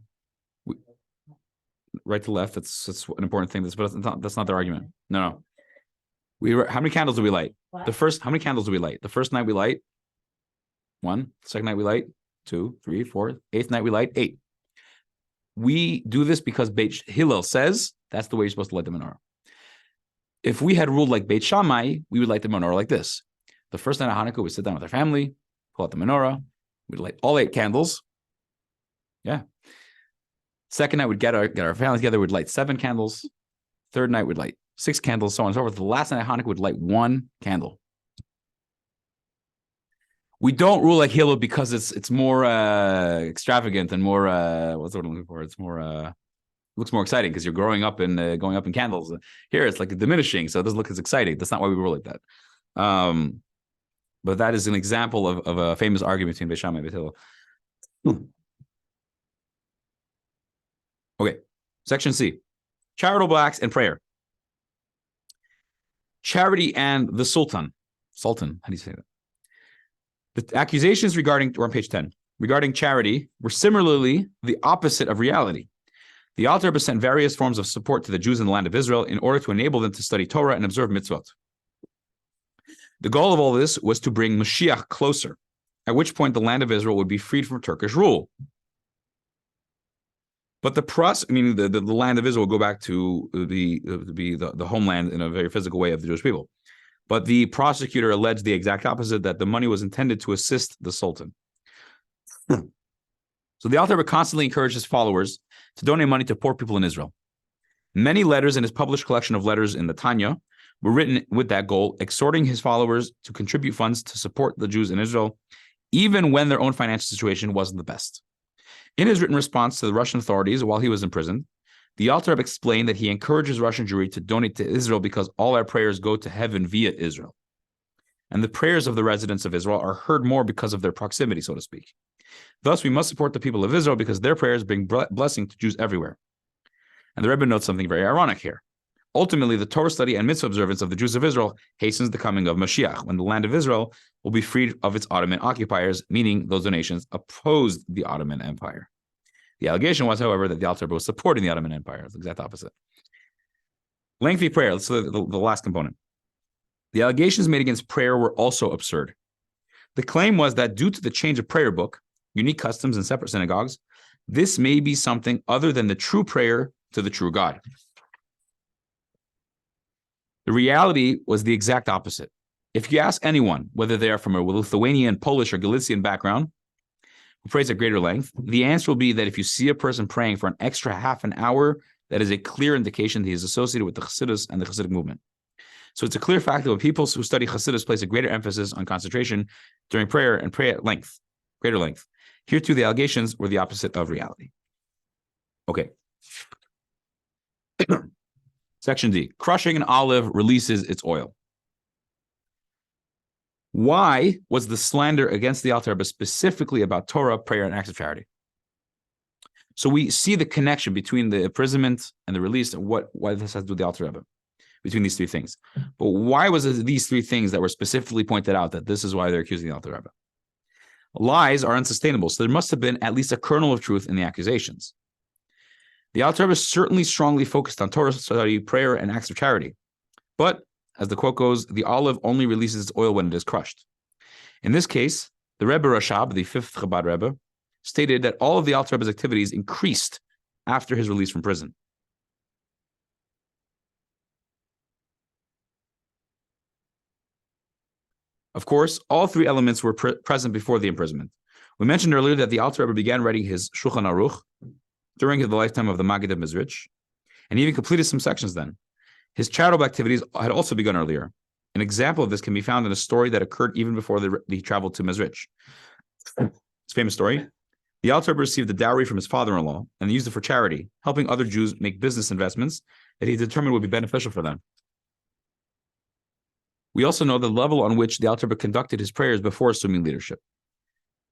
Right to left. That's an important thing. But that's not their argument. No. How many candles do we light? What? How many candles do we light? The first night we light 1. Second night we light 2, 3, 4. 8th night we light 8. We do this because Beit Hillel says that's the way you're supposed to light the menorah. If we had ruled like Beit Shammai, we would light the menorah like this. The first night of Hanukkah, we sit down with our family, pull out the menorah, we'd light all 8 candles. Yeah. Second night, we'd get our family together, we'd light 7 candles. Third night, we'd light 6 candles, so on and so forth. The last night of Hanukkah, we'd light 1 candle. We don't rule like Hillel because it's more extravagant and more what's the word I'm looking for? It's more looks more exciting because you're going up in candles. Here it's like diminishing, so it doesn't look as exciting. That's not why we rule like that. But that is an example of a famous argument between Beit Shammai and Beit Hillel. Okay, section C, charitable acts and prayer. Charity and the Sultan. How do you say that? The accusations we're on page 10, regarding charity were similarly the opposite of reality. The Alter Rebbe sent various forms of support to the Jews in the land of Israel in order to enable them to study Torah and observe mitzvot. The goal of all this was to bring Mashiach closer, at which point the land of Israel would be freed from Turkish rule. But the land of Israel will go back to the homeland in a very physical way of the Jewish people. But the prosecutor alleged the exact opposite, that the money was intended to assist the Sultan. So the Alter Rebbe constantly encouraged his followers to donate money to poor people in Israel. Many letters in his published collection of letters in the Tanya were written with that goal, exhorting his followers to contribute funds to support the Jews in Israel, even when their own financial situation wasn't the best. In his written response to the Russian authorities while he was imprisoned, the Alter Rebbe explained that he encourages Russian Jewry to donate to Israel because all our prayers go to heaven via Israel. And the prayers of the residents of Israel are heard more because of their proximity, so to speak. Thus, we must support the people of Israel because their prayers bring blessing to Jews everywhere. And the Rebbe notes something very ironic here. Ultimately, the Torah study and mitzvah observance of the Jews of Israel hastens the coming of Mashiach, when the land of Israel will be freed of its Ottoman occupiers, meaning those donations opposed the Ottoman Empire. The allegation was, however, that the Alter Rebbe was supporting the Ottoman Empire. It's the exact opposite. Lengthy prayer. Let's look at the last component. The allegations made against prayer were also absurd. The claim was that due to the change of prayer book, unique customs in separate synagogues, this may be something other than the true prayer to the true God. The reality was the exact opposite. If you ask anyone, whether they are from a Lithuanian, Polish, or Galician background, who prays at greater length, the answer will be that if you see a person praying for an extra half an hour, that is a clear indication that he is associated with the Chassidus and the Chassidic movement. So it's a clear fact that when people who study Chassidus place a greater emphasis on concentration during prayer and pray at length, greater length. Here too, the allegations were the opposite of reality. Okay. Section D. Crushing an olive releases its oil. Why was the slander against the Alter Rebbe specifically about Torah, prayer, and acts of charity? So we see the connection between the imprisonment and the release and why this has to do with the Alter Rebbe, between these three things. But why was it these three things that were specifically pointed out that this is why they're accusing the Alter Rebbe? Lies are unsustainable, so there must have been at least a kernel of truth in the accusations. The Alter Rebbe certainly strongly focused on Torah study, prayer, and acts of charity. But, as the quote goes, the olive only releases its oil when it is crushed. In this case, the Rebbe Rashab, the fifth Chabad Rebbe, stated that all of the Alter Rebbe's activities increased after his release from prison. Of course, all three elements were present before the imprisonment. We mentioned earlier that the Alter Rebbe began writing his Shulchan Aruch during the lifetime of the Maggid of Mezrich, and even completed some sections then. His charitable activities had also begun earlier. An example of this can be found in a story that occurred even before he traveled to Mezrich. It's a famous story. The Alter Rebbe received the dowry from his father-in-law and used it for charity, helping other Jews make business investments that he determined would be beneficial for them. We also know the level on which the Alter Rebbe conducted his prayers before assuming leadership.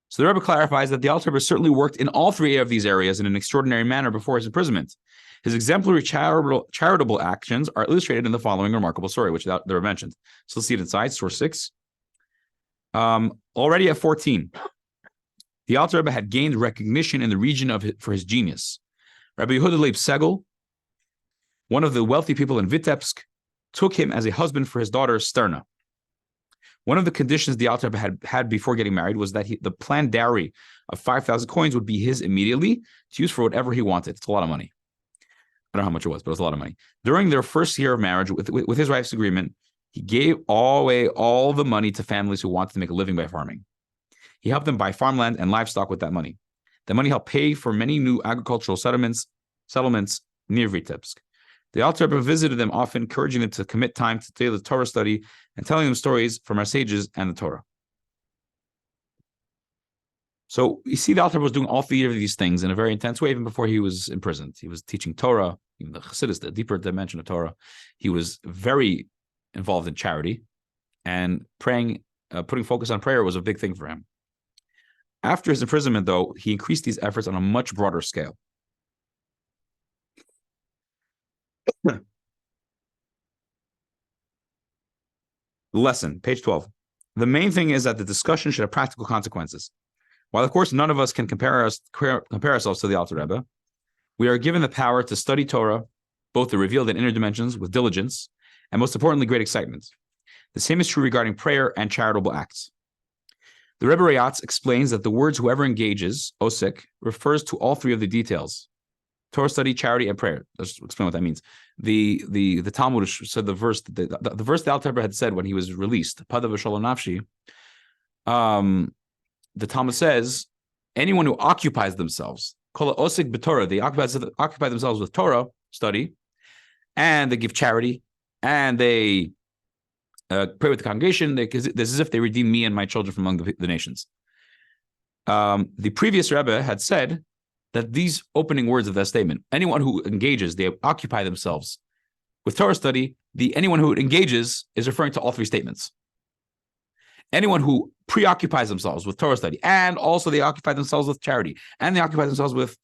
So the Rebbe clarifies that the Alter Rebbe certainly worked in all three of these areas in an extraordinary manner before his imprisonment. His exemplary charitable actions are illustrated in the following remarkable story, which the Rebbe mentioned. So let's see it inside, source 6. Already at 14, the Alter Rebbe had gained recognition in the region for his genius. Rabbi Yehuda Leib Segel, one of the wealthy people in Vitebsk, took him as a husband for his daughter Sterna. One of the conditions the Alter Rebbe had before getting married was that the planned dowry of 5,000 coins would be his immediately to use for whatever he wanted. It's a lot of money. I don't know how much it was, but it was a lot of money. During their first year of marriage, with his wife's agreement, he gave away all the money to families who wanted to make a living by farming. He helped them buy farmland and livestock with that money. The money helped pay for many new agricultural settlements near Vitebsk. The Alter Rebbe visited them often, encouraging them to commit time to daily Torah study and telling them stories from our sages and the Torah. So you see the Alter Rebbe was doing all three of these things in a very intense way even before he was imprisoned. He was teaching Torah, even the Chassidus, the deeper dimension of Torah. He was very involved in charity, and praying, putting focus on prayer was a big thing for him. After his imprisonment, though, he increased these efforts on a much broader scale. The lesson, page 12. The main thing is that the discussion should have practical consequences. While, of course, none of us can compare ourselves to the Alter Rebbe, we are given the power to study Torah, both the revealed and inner dimensions, with diligence, and most importantly, great excitement. The same is true regarding prayer and charitable acts. The Rebbe Rayatz explains that the words whoever engages, osik, refers to all three of the details: Torah study, charity, and prayer. Let's explain what that means. The Talmud said the verse the Alter Rebbe had said when he was released, Pada v'shalom nafshi. The Talmud says, anyone who occupies themselves, kol osik b'Torah, they occupy themselves with Torah study, and they give charity, and they pray with the congregation. This is as if they redeem me and my children from among the nations. The previous Rebbe had said that these opening words of that statement, anyone who engages, they occupy themselves with Torah study, anyone who engages is referring to all three statements. Anyone who preoccupies themselves with Torah study, and also they occupy themselves with charity, and they occupy themselves with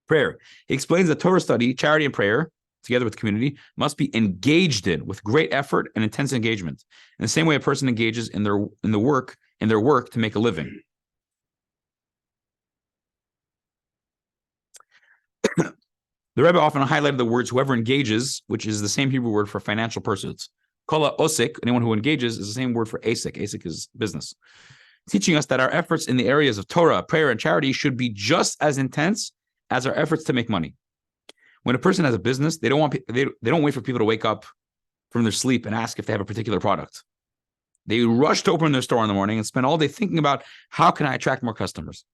prayer. He explains that Torah study, charity, and prayer, together with the community, must be engaged in with great effort and intense engagement, in the same way a person engages in their work to make a living. The Rebbe often highlighted the words "whoever engages," which is the same Hebrew word for financial pursuits. Kol osik, anyone who engages, is the same word for asik. Asik is business, teaching us that our efforts in the areas of Torah, prayer, and charity should be just as intense as our efforts to make money. When a person has a business, they don't wait for people to wake up from their sleep and ask if they have a particular product. They rush to open their store in the morning and spend all day thinking about how can I attract more customers.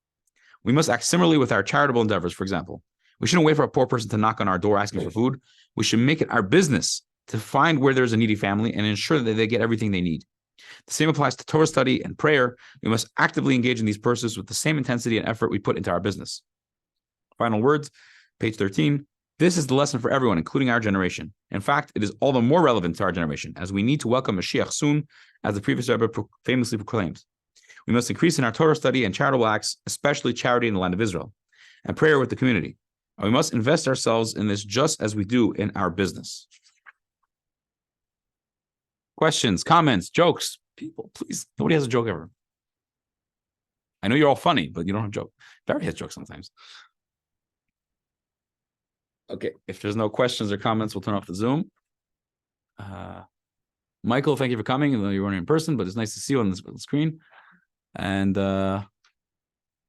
We must act similarly with our charitable endeavors. For example, we shouldn't wait for a poor person to knock on our door asking for food. We should make it our business to find where there's a needy family and ensure that they get everything they need. The same applies to Torah study and prayer. We must actively engage in these pursuits with the same intensity and effort we put into our business. Final words, page 13. This is the lesson for everyone, including our generation. In fact, it is all the more relevant to our generation, as we need to welcome Mashiach soon, as the previous Rebbe famously proclaims. We must increase in our Torah study and charitable acts, especially charity in the land of Israel, and prayer with the community. And we must invest ourselves in this just as we do in our business. Questions, comments, jokes? People, please. Nobody has a joke ever. I know you're all funny, but you don't have jokes. Barry has jokes sometimes. Okay, if there's no questions or comments, we'll turn off the Zoom. Michael, thank you for coming, even though you weren't in person, but it's nice to see you on the screen. And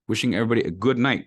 wishing everybody a good night.